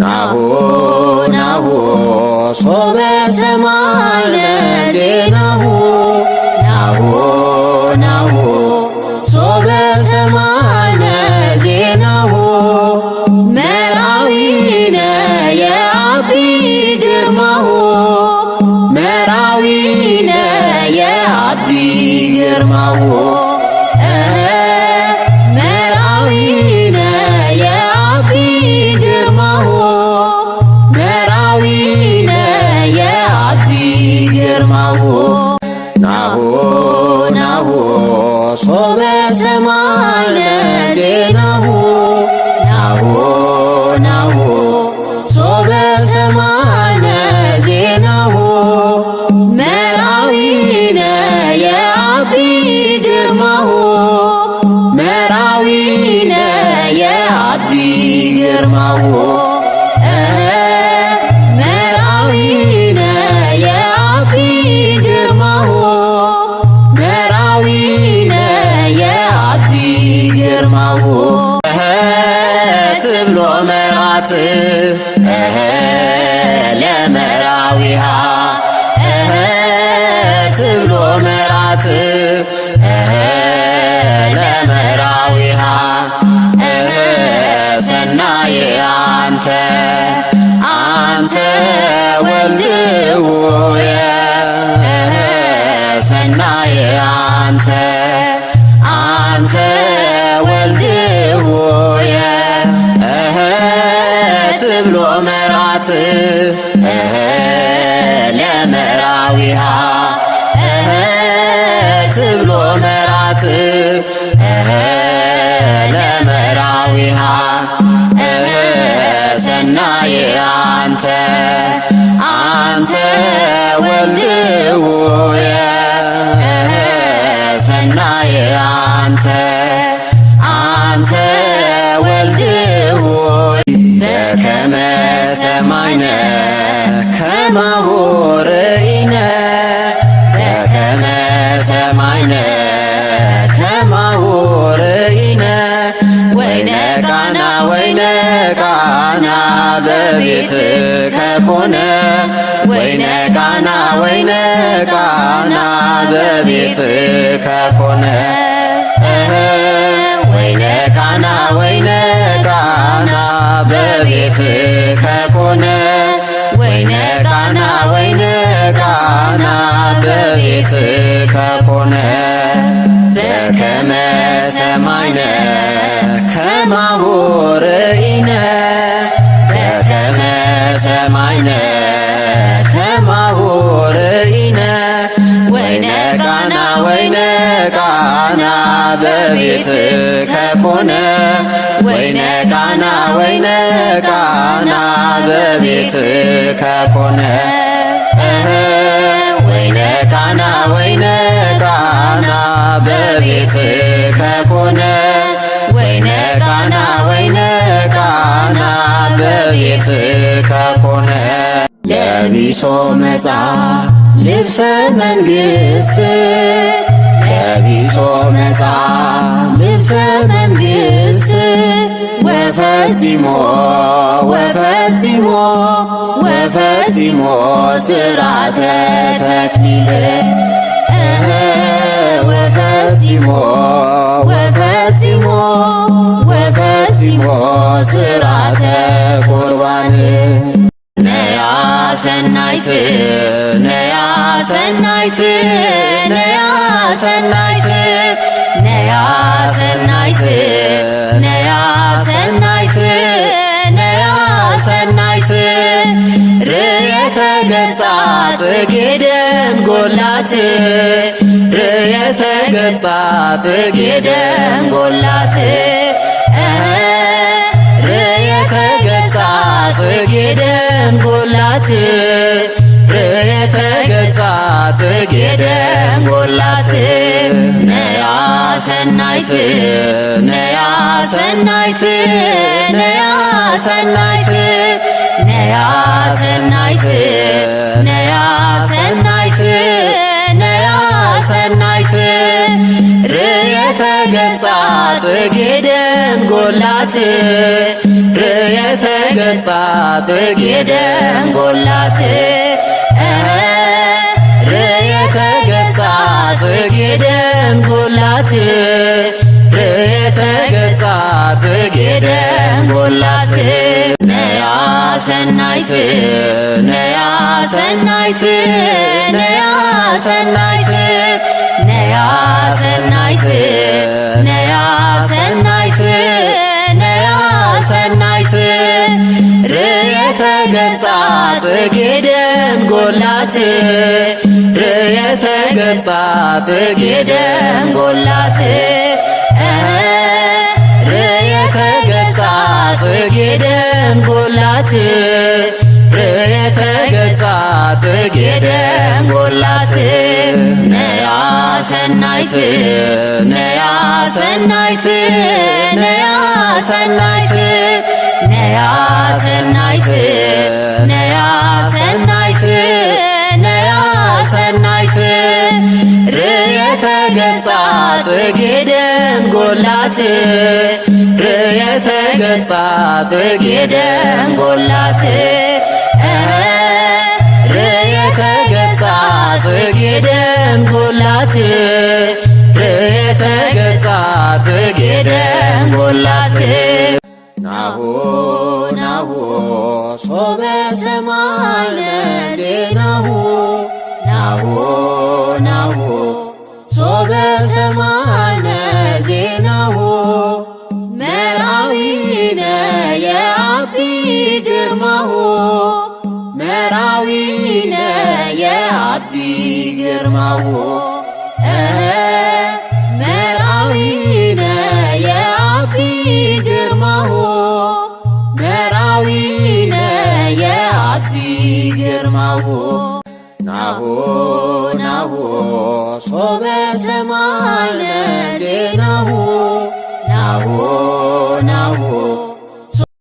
ናሁ ናሁ ሶበ ሰማዕነ ዜናሁ ናሁ ናሁ ሶበ ሰማዕነ ዜናሁ መራዊነ የአቢ ግርማሁ መራዊነ የአቢ ግርማሁ መራዊነ የአቢ ግርማሁ መራዊነ የአቢ ግርማሁ ናሁ ናሁ ሶበ ሰማዕነ ዜናሁ ናሁ ናሁ ሶበ ሰማዕነ ዜናሁ መራዊነ የአቢ ግርማሁ መራዊነ የአቢ ግርማሁ መራዊነ የአቢ ግርማሁ መራዊነ የአቢ ግርማሁ ትብሎ መራት ለመራዊሃ ትብሎ መራት ለመራዊሃ ሰናየ አንተ አንተ ወልድውየ ሰናየ አንተ አንተ ወልድውየ ትብሎ መራት ለመራዊሃ ትብሎ መራት ለመራዊሃ ሰናየ አንተ አንተ ወልድውየ ሰናየ አንተ አንተ ወልድውየ በከመ ሰማይነ ከማሁ ርኢነ በከመ ሰማይነ ከማሁ ርኢነ ወይነ ቃና ወይነ ቃና በቤትከ ኮነ ወይነ ቃና ወይነ ቃና በቤትከ ኮነ ወይነ ቃና ወይነ ቃና በቤትከ ኮነ ወይነ ቃና ወይነ ቃና በቤትከ ኮነ በከመ ሰማይነ ከማሁ ርኢነ በከመ ሰማይነ ከማሁ ርኢነ ወይነ ቃና ወይነ ቃና በቤትከ ኮነ ወይነ ቃና ወይነ ቃና በቤትከ ኮነ ወይነ ቃና ወይነ ቃና በቤትከ ኮነ ወይነ ቃና ወይነ ቃና በቤትከ ኮነ ለቢሶ መጻ ልብሰ መንግሥት ለቢሶ መጻ ልብሰ መንግሥት ወፈጺሞ ወፈጺሞ ወፈጺሞ ስርዓተ ተክሊል ወፈጺሞ ወፈጺሞ ወፈጺሞ ስርዓተ ቁርባን ነያ ሰናይት ነያ ሰናይት ነያ ሰናይት ነያ ሰናይት ነያ ሰናይት ነያ ሰናይት ርየተ ገጻ ጽጌ ደንጎላት ርየተ ገጻ ጽጌ ደንጎላት ርየተ ገጻ ጽጌ ደንጎላት ርየተ ገጻ ጽጌ ደንጎላት ነያ ሰናይት ነያ ሰናይት ነያ ሰናይት ነያ ሰናይት ነያ ሰናይት ነያ ሰናይት ርየተ ገጻ ጽጌ ደንጎላት ርየተ ገጻ ጽጌ ደንጎላት ርየተ ገጻ ጽጌ ደንጎላት ርየተ ገጻ ጽጌ ደንጎላት ነያ ሰናይት ነያ ሰናይት ነያ ሰናይት ነያ ሰናይት ነያ ሰናይት ነያ ሰናይት ርየተ ገጻ ጽጌ ደንጎላት ርየተ ገጻ ጽጌ ደንጎላት ርየተ ገጻ ጽጌ ደንጎላት ርየተ ገጻ ጽጌ ደንጎላት ነያ ሰናይት ነያ ሰናይት ነያ ሰናይት ነያ ሰናይት ነያ ሰናይት ነያ ሰናይት ርየተ ገጻ ጽጌ ደንጎላት ርየተ ገጻ ጽጌ ደንጎላት ርየተ ገጻ ጽጌ ደንጎላት ርየተ ገጻ ጽጌ ደንጎላት ናሁ ናሁ ሶበ ሰማዕነ ዜናሁ ናሁ ናሁ ሶበ ሰማዕነ ዜናሁ መርዓዊነ የአቢ ግርማሁ መርዓዊነ የአቢ ግርማሁ መርዓዊነ የአቢ ግርማሁ መርዓዊነ የአቢ ግርማሁ ናሁ ናሁ ሶበ ሰማዕነ ዜናሁ